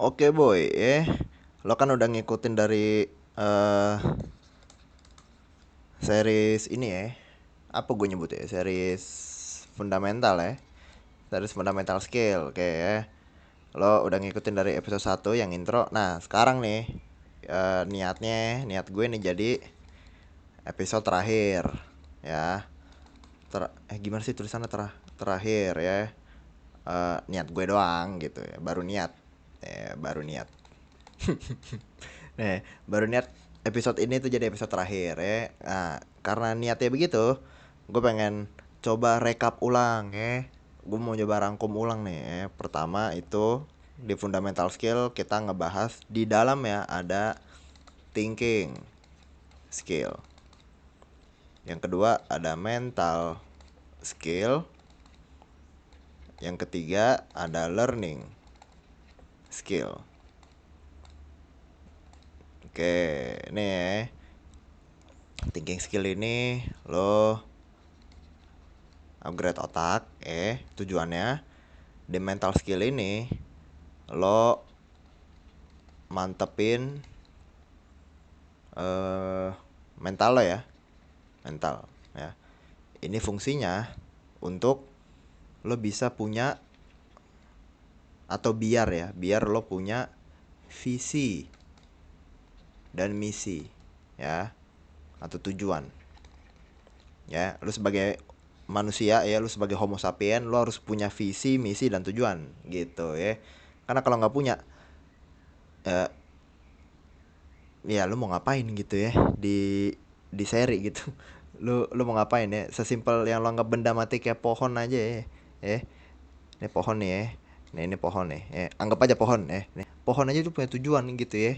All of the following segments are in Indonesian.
Oke boy, lo kan udah ngikutin dari eh series ini ya. Apa gue nyebut ya? Series fundamental ya. Series fundamental skill, oke ya. Lo udah ngikutin dari episode 1 yang intro. Nah, sekarang nih niat gue nih jadi episode terakhir ya. Gimana sih tulisannya terakhir ya. Niat gue doang gitu ya. Baru niat. Baru niat. Nih, baru niat episode ini tuh jadi episode terakhir ya. Nah, karena niatnya begitu, gue pengen coba rekap ulang ya. Gue mau coba rangkum ulang nih ya. Pertama itu di fundamental skill kita ngebahas di dalam ya ada thinking skill. Yang kedua ada mental skill. Yang ketiga ada learning skill. Oke, ini ya. Thinking skill ini lo upgrade otak tujuannya. Di mental skill ini lo mantepin mental lo ya, mental ya. Ini fungsinya untuk lo bisa punya atau biar lo punya visi dan misi ya, atau tujuan ya. Lo sebagai manusia ya, lo sebagai homo sapien, lo harus punya visi, misi dan tujuan gitu ya. Karena kalau nggak punya eh, ya lu mau ngapain gitu ya di seri gitu. Lu mau ngapain ya, sesimpel yang lo anggap benda mati kayak pohon aja ya. Ini pohon nih ya, ini pohon nih ya. Anggap aja pohon ya, nih pohon aja tuh punya tujuan gitu ya,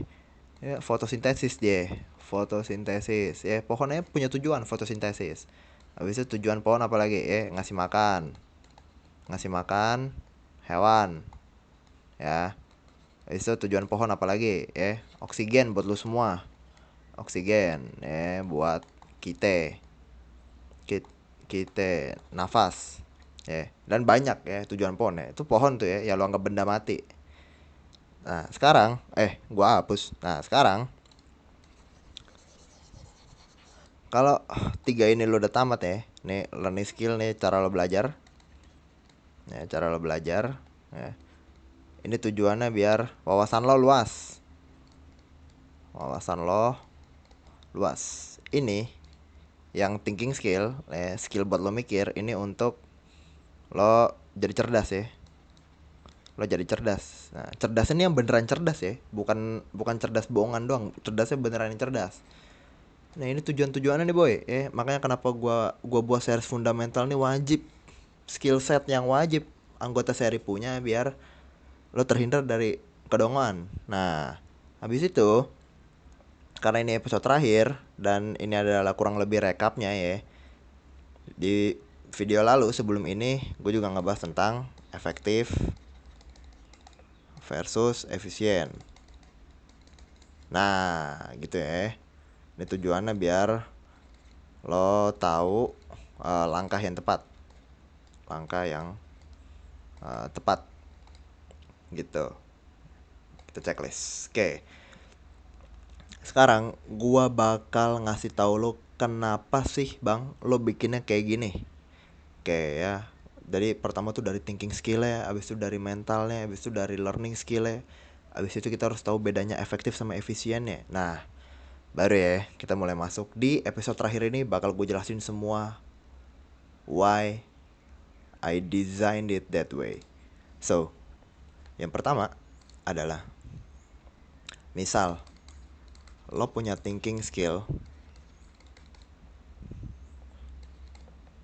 fotosintesis dia, fotosintesis ya. Pohonnya punya tujuan fotosintesis. Habis itu tujuan pohon apa lagi ya, ngasih makan hewan ya. Habis itu tujuan pohon apa lagi ya, oksigen buat lu semua, oksigen buat kita kita nafas dan banyak ya tujuan pohon ya. Itu pohon tuh ya lo anggap benda mati. Nah sekarang gua hapus. Nah sekarang kalau tiga ini lo udah tamat ya, nih learning skill nih, cara lo belajar ya, cara lo belajar ya. Ini tujuannya biar wawasan lo luas, wawasan lo luas. Ini yang thinking skill skill buat lo mikir, ini untuk lo jadi cerdas ya. Lo jadi cerdas. Nah, cerdas ini yang beneran cerdas ya, bukan bukan cerdas bohongan doang, cerdasnya beneran yang cerdas. Nah, ini tujuannya nih boy. Makanya kenapa gua buat series fundamental nih wajib, skill set yang wajib anggota seri punya biar lo terhindar dari kedongoan. Nah, habis itu karena ini episode terakhir dan ini adalah kurang lebih rekapnya ya. Di video lalu sebelum ini gue juga ngebahas tentang efektif versus efisien. Nah, gitu ya. Ini tujuannya biar lo tahu langkah yang tepat. Langkah yang tepat gitu. Kita checklist. Oke. Sekarang gua bakal ngasih tahu lo kenapa sih, Bang, lo bikinnya kayak gini. Oke ya. Jadi pertama tuh dari thinking skill-nya, abis itu dari mentalnya, abis itu dari learning skill-nya. Abis itu kita harus tahu bedanya efektif sama efisiennya. Nah, baru ya kita mulai masuk di episode terakhir ini, bakal gue jelasin semua why I designed it that way. So, yang pertama adalah misal lo punya thinking skill,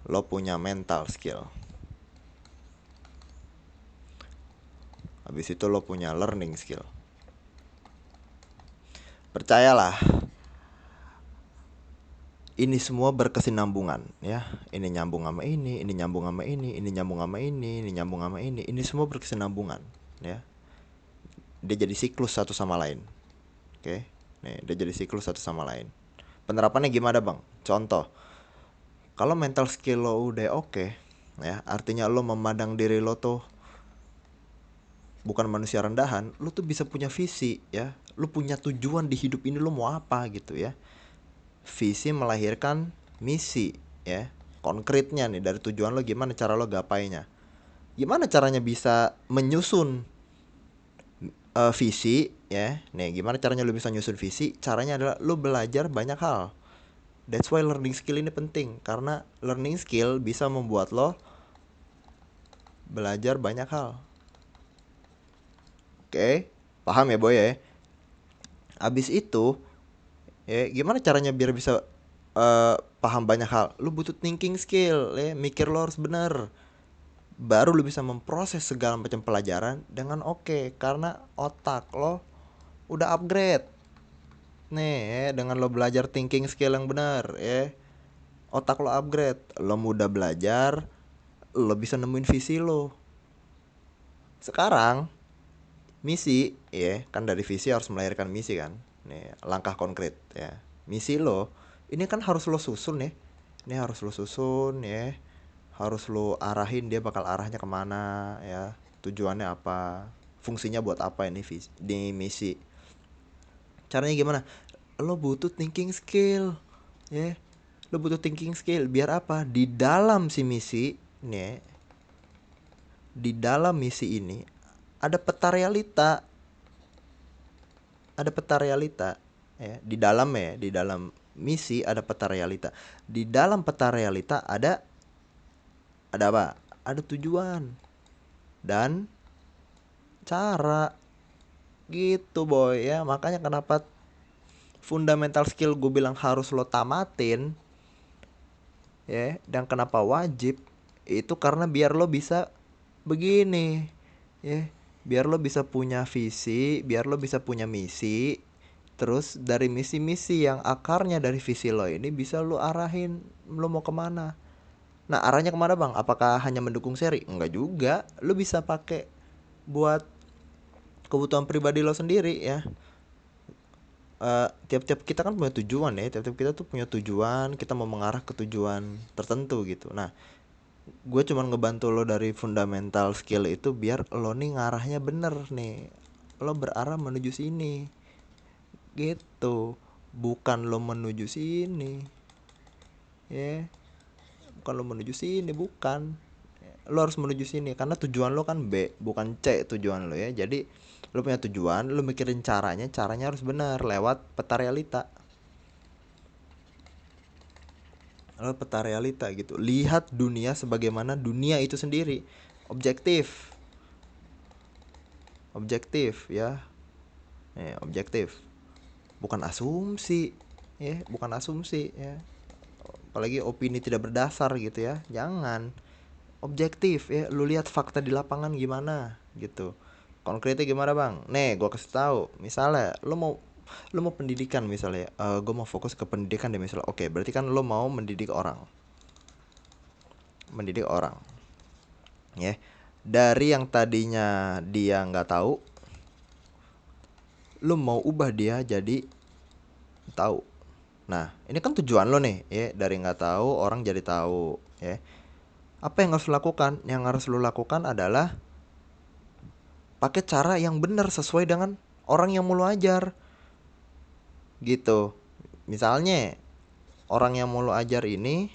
lo punya mental skill, habis itu lo punya learning skill. Percayalah, ini semua berkesinambungan ya. Ini nyambung sama ini nyambung sama ini nyambung sama ini nyambung sama ini semua berkesinambungan ya. Dia jadi siklus satu sama lain. Oke. Nih, dia jadi siklus satu sama lain. Penerapannya gimana, Bang? Contoh, kalau mental skill lo udah oke, ya, artinya lo memandang diri lo tuh bukan manusia rendahan, lu tuh bisa punya visi ya. Lu punya tujuan di hidup ini, lu mau apa gitu ya. Visi melahirkan misi ya. Konkretnya nih dari tujuan lo, gimana cara lo gapainya. Gimana caranya bisa menyusun visi ya. Nih, gimana caranya lo bisa nyusun visi? Caranya adalah lo belajar banyak hal. That's why learning skill ini penting, karena learning skill bisa membuat lo belajar banyak hal. Oke, paham ya boy ya? Abis itu, ya gimana caranya biar bisa paham banyak hal? Lu butuh thinking skill, ya mikir lo harus bener. Baru lu bisa memproses segala macam pelajaran dengan oke, karena otak lo udah upgrade. Nih, ya, dengan lo belajar thinking skill yang benar, ya. Otak lo upgrade, lo mudah belajar, lo bisa nemuin visi lo. Sekarang misi ya kan, dari visi harus melahirkan misi kan. Nih langkah konkret ya, misi lo ini kan harus lo susun ya. Ini harus lo susun ya, harus lo arahin dia bakal arahnya kemana ya, tujuannya apa, fungsinya buat apa ini visi di misi. Caranya gimana? Lo butuh thinking skill ya. Lo butuh thinking skill biar apa, di dalam si misi nih, di dalam misi ini ada peta realita, ada peta realita ya di dalam misi ada peta realita. Di dalam peta realita ada apa, ada tujuan dan cara gitu boy ya. Makanya kenapa fundamental skill gue bilang harus lo tamatin ya, dan kenapa wajib itu karena biar lo bisa begini ya, biar lo bisa punya visi, biar lo bisa punya misi. Terus dari misi-misi yang akarnya dari visi lo ini bisa lo arahin lo mau kemana. Nah arahnya kemana bang? Apakah hanya mendukung seri? Enggak juga. Lo bisa pakai buat kebutuhan pribadi lo sendiri ya. Tiap-tiap kita kan punya tujuan ya. Tiap-tiap kita tuh punya tujuan. Kita mau mengarah ke tujuan tertentu gitu. Nah gue cuman ngebantu lo dari fundamental skill itu biar lo nih ngarahnya bener nih. Lo berarah menuju sini gitu, bukan lo menuju sini ya, bukan lo menuju sini, bukan, lo harus menuju sini karena tujuan lo kan B bukan C tujuan lo ya. Jadi lo punya tujuan, lo mikirin caranya harus benar lewat peta realita. Lo peta realita gitu, lihat dunia sebagaimana dunia itu sendiri, objektif, objektif ya, objektif, bukan asumsi ya, bukan asumsi ya, apalagi opini tidak berdasar gitu ya, jangan. Objektif ya, lu lihat fakta di lapangan gimana gitu. Konkretnya gimana bang? Nih gue kasih tahu, misalnya lu mau pendidikan misalnya, gue mau fokus ke pendidikan deh misalnya. Oke, berarti kan lu mau mendidik orang, mendidik orang ya. Dari yang tadinya dia nggak tahu, lu mau ubah dia jadi tahu. Nah ini kan tujuan lo nih ya, dari nggak tahu orang jadi tahu ya. Apa yang harus lo lakukan? Yang harus lo lakukan adalah pakai cara yang benar sesuai dengan orang yang mau lo ajar gitu. Misalnya orang yang mau lo ajar ini,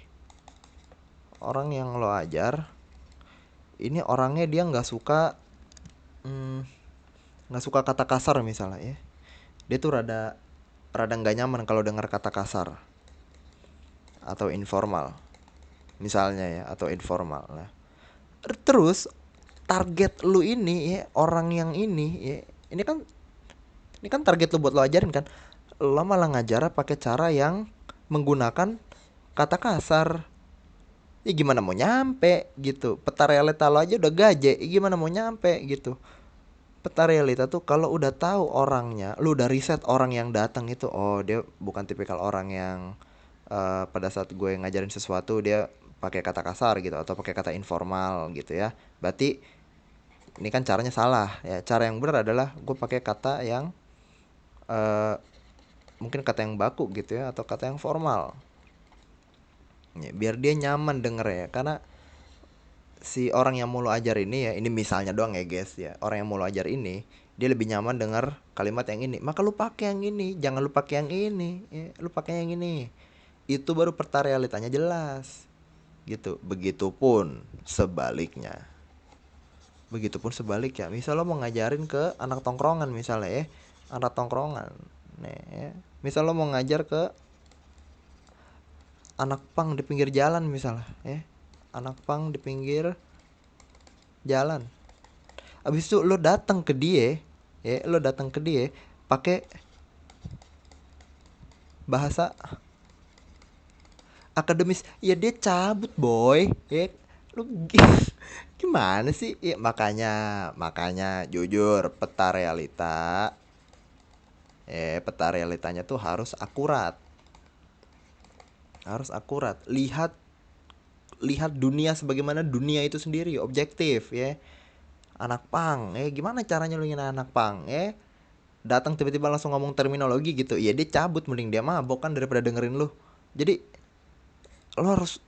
orang yang lo ajar ini orangnya dia nggak suka kata kasar misalnya ya. Dia tuh rada rada nggak nyaman kalau dengar kata kasar atau informal misalnya ya, atau informal. Nah terus target lu ini ya, orang yang ini ya, ini kan target lu buat lo ajarin kan. Lo malah ngajar pakai cara yang menggunakan kata kasar. Ya gimana mau nyampe gitu. Peta realita lo aja udah gaje, ya gimana mau nyampe gitu. Peta realita tuh kalau udah tahu orangnya, lu udah riset orang yang datang itu, oh dia bukan tipikal orang yang pada saat gue ngajarin sesuatu dia pakai kata kasar gitu atau pakai kata informal gitu ya. Berarti ini kan caranya salah ya. Cara yang benar adalah gue pakai kata yang eh, mungkin kata yang baku gitu ya, atau kata yang formal ya, biar dia nyaman denger ya. Karena si orang yang mau lo ajar ini ya, ini misalnya doang ya guys ya, orang yang mau lo ajar ini dia lebih nyaman dengar kalimat yang ini, maka lu pakai yang ini, jangan lu pakai yang ini ya, lu pakai yang ini. Itu baru peta realitanya jelas gitu. Begitupun sebaliknya, misal lo mau ngajarin ke anak tongkrongan misalnya ya, anak tongkrongan nih ya. Misal lo mau ngajar ke anak pang di pinggir jalan misalnya ya, anak pang di pinggir jalan. Abis itu lo datang ke dia ya, lo datang ke dia pakai bahasa akademis, ya dia cabut boy ya. Lu gimana sih ya, makanya jujur, peta realitanya tuh harus akurat. Lihat dunia sebagaimana dunia itu sendiri, objektif ya. Anak pang gimana caranya lu ingin anak pang datang tiba-tiba langsung ngomong terminologi gitu, ya dia cabut, mending dia mabok kan daripada dengerin lu. Jadi lo harus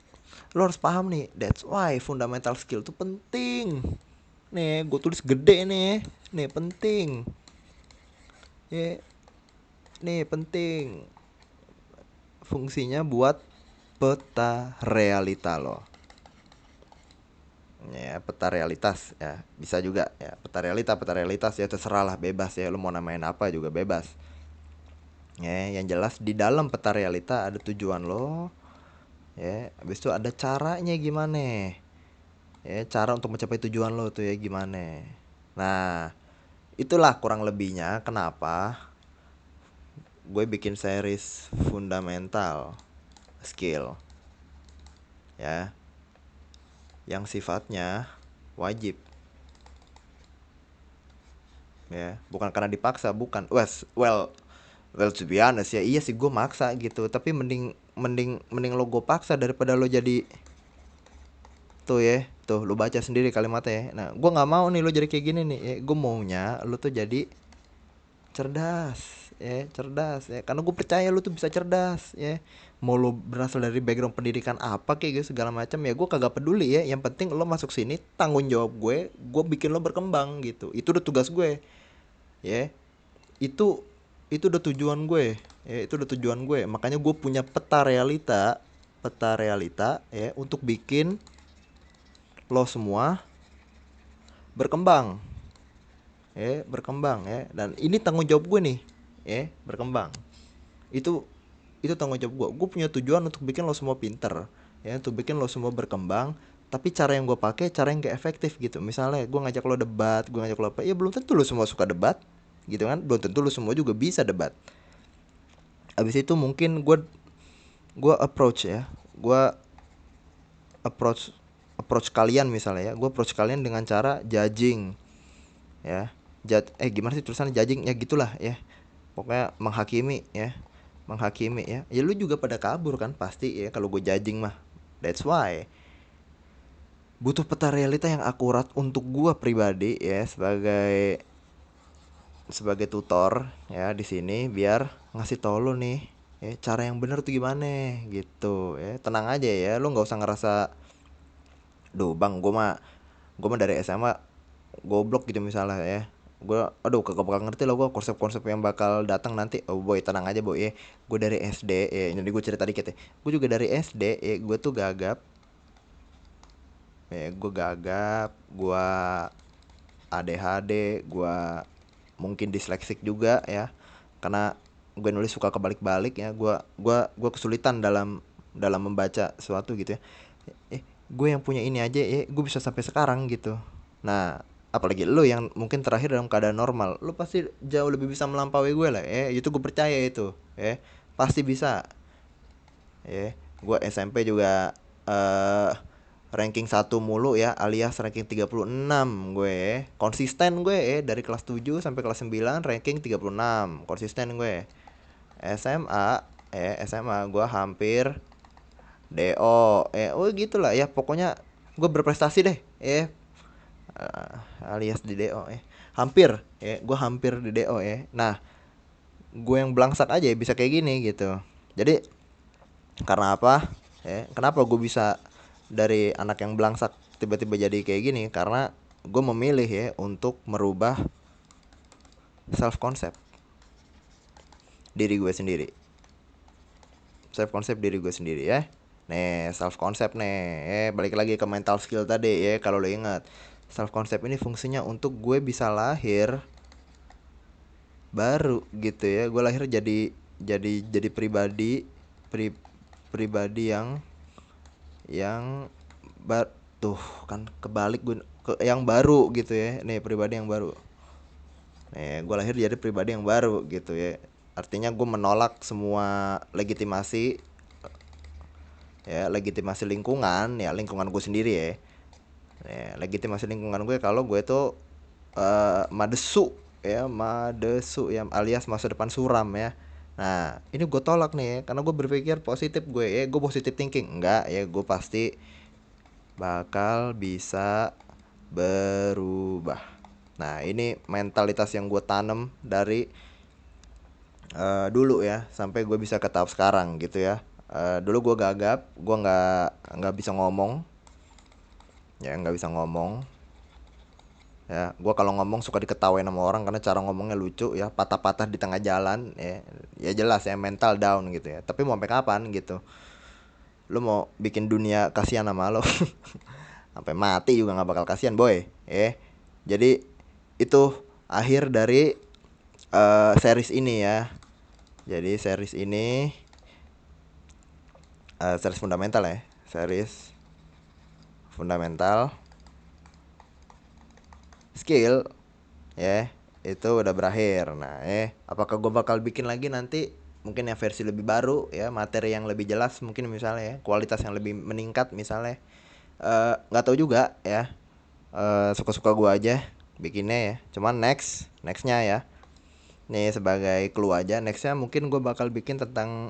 lo harus paham nih, that's why fundamental skill tuh penting. Nih gue tulis gede nih penting ya, nih penting fungsinya buat peta realita lo ya. Peta realitas ya, bisa juga ya, peta realitas ya, terserah lah, bebas ya, lo mau namain apa juga bebas ya. Yang jelas di dalam peta realita ada tujuan lo ya, habis itu ada caranya gimana ya, cara untuk mencapai tujuan lo tuh ya gimana. Nah, itulah kurang lebihnya kenapa gue bikin series fundamental skill ya, yang sifatnya wajib ya, bukan karena dipaksa, bukan. Well, to be honest ya, iya sih gue maksa gitu, tapi mending mending mending lo gue paksa daripada lo jadi tuh ya. Tuh lo baca sendiri kalimatnya ya. Nah gue nggak mau nih lo jadi kayak gini nih ya. Gue maunya lo tuh jadi cerdas ya, karena gue percaya lu tuh bisa cerdas ya. Mau lu berasal dari background pendidikan apa kayak gitu segala macam ya, gue kagak peduli ya. Yang penting lo masuk sini, tanggung jawab gue bikin lo berkembang gitu. Itu udah tugas gue ya. Itu itu udah tujuan gue ya, itu udah tujuan gue. Makanya gue punya peta realita ya, untuk bikin lo semua berkembang berkembang ya. Dan ini tanggung jawab gue nih berkembang. Itu itu tanggung jawab gue punya tujuan untuk bikin lo semua pinter ya, untuk bikin lo semua berkembang. Tapi cara yang gue pakai cara yang gak efektif gitu. Misalnya gue ngajak lo debat, gue ngajak lo apa ya, belum tentu lo semua suka debat gitu kan, belum tentu lo semua juga bisa debat. Abis itu mungkin gue approach ya, gue approach approach kalian misalnya ya, gue approach kalian dengan cara judging ya. Gimana sih tulisannya, judging ya gitulah ya, pokoknya menghakimi ya. Ya lu juga pada kabur kan pasti ya kalau gue judging mah. That's why butuh peta realita yang akurat untuk gue pribadi ya, sebagai tutor ya di sini, biar ngasih tau lu nih ya cara yang bener tuh gimana gitu ya. Tenang aja ya, lu nggak usah ngerasa duh bang, gue mah dari SMA goblok gitu misalnya ya. Aduh kagak bakal ngerti lah gue konsep-konsep yang bakal datang nanti. Oh boy, tenang aja boy ya, gue dari SD ya, jadi gue cerita dikit ya. Gue juga dari SD ya, gue ADHD, gue mungkin disleksik juga ya, karena gue nulis suka kebalik-balik ya. Gue kesulitan dalam membaca sesuatu gitu ya. Gue yang punya ini aja ya, gue bisa sampai sekarang gitu. Nah, apalagi lo yang mungkin terakhir dalam keadaan normal, lo pasti jauh lebih bisa melampaui gue lah ya. Itu gue percaya itu ya, pasti bisa ya. Gue SMP juga eh ranking satu mulu ya, alias ranking 36 gue. Konsisten gue dari kelas 7 sampai kelas 9 ranking 36. Konsisten gue. SMA gue hampir DO. Oh gitulah ya, pokoknya gue berprestasi deh alias di DO gue hampir di DO ya. Nah, gue yang belangsak aja bisa kayak gini gitu. Jadi karena apa kenapa gue bisa dari anak yang belangsak tiba-tiba jadi kayak gini karena gue memilih ya untuk merubah self concept diri gue sendiri. Self concept diri gue sendiri ya. Nih, self concept nih. Balik lagi ke mental skill tadi ya, kalau lo ingat. Self concept ini fungsinya untuk gue bisa lahir baru gitu ya. Gue lahir jadi pribadi yang tuh kan kebalik gue yang baru gitu ya. Nih, pribadi yang baru. Nih, gue lahir jadi pribadi yang baru gitu ya. Artinya gue menolak semua legitimasi lingkungan, ya lingkungan gue sendiri ya. Legitimasi lingkungan gue kalau gue tuh madesu ya, alias masa depan suram ya. Nah, ini gue tolak nih ya, karena gue berpikir positif, gue positif thinking. Enggak ya, gue pasti bakal bisa berubah. Nah, ini mentalitas yang gue tanam dari dulu ya, sampai gue bisa ke tahap sekarang gitu ya. Dulu gue gagap, gue nggak bisa ngomong, nggak bisa ngomong. Ya, gue kalau ngomong suka diketawain sama orang karena cara ngomongnya lucu ya, patah-patah di tengah jalan ya. Ya jelas ya, mental down gitu ya. Tapi mau sampai kapan gitu? Lu mau bikin dunia kasihan sama lo? Sampai mati juga nggak bakal kasihan, boy. Jadi itu akhir dari series ini ya. Jadi series ini series fundamental ya, series fundamental skill ya, itu udah berakhir. Nah, apakah gue bakal bikin lagi nanti? Mungkin yang versi lebih baru ya, materi yang lebih jelas mungkin, misalnya ya, kualitas yang lebih meningkat misalnya. Nggak tahu juga ya. Suka-suka gue aja bikinnya ya. Cuman nextnya ya, nih sebagai clue aja, nextnya mungkin gue bakal bikin tentang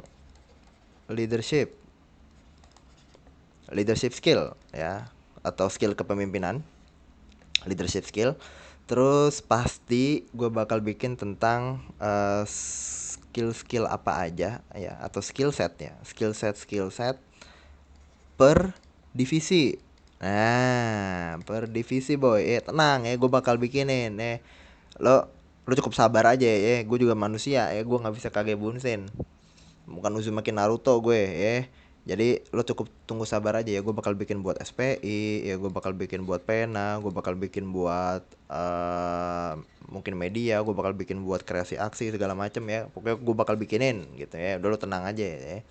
leadership skill ya, atau skill kepemimpinan, leadership skill. Terus pasti gue bakal bikin tentang skill apa aja ya, atau skill set per divisi. Nah, per divisi boy, tenang ya, gue bakal bikinin lo cukup sabar aja ya, gue juga manusia ya, gue nggak bisa kage bunsen, bukan Uzumaki Naruto gue ya. Jadi lo cukup tunggu sabar aja ya, gue bakal bikin buat SPI ya, gue bakal bikin buat pena, gue bakal bikin buat mungkin media, gue bakal bikin buat kreasi aksi segala macem ya. Pokoknya gue bakal bikinin gitu ya, udah lo tenang aja ya.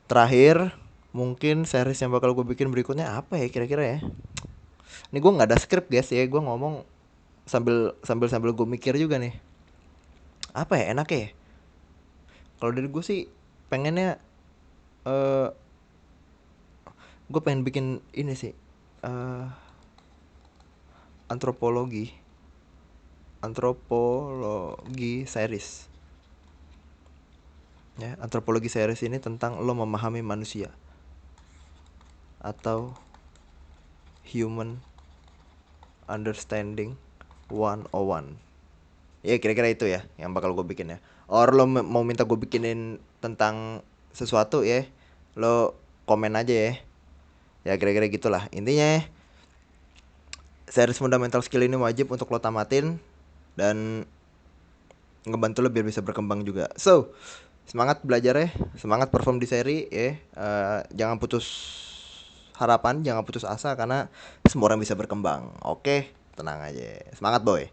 Terakhir, mungkin series yang bakal gue bikin berikutnya apa ya kira-kira ya. Ini gue nggak ada script guys ya, gue ngomong sambil gue mikir juga nih. Apa ya enak ya? Kalau dari gue sih pengennya eh gue pengen bikin ini sih, eh antropologi series ya. Antropologi series ini tentang lo memahami manusia atau human understanding 101 ya, kira-kira itu ya yang bakal gue bikin ya. Or lo mau minta gue bikinin tentang sesuatu ya, lo komen aja ya. Ya kira-kira gitulah intinya. Series fundamental skill ini wajib untuk lo tamatin dan ngebantu lo biar bisa berkembang juga. So, semangat belajar ya, semangat perform di seri ya. Jangan putus harapan, jangan putus asa, karena semua orang bisa berkembang. Oke, tenang aja. Semangat boy.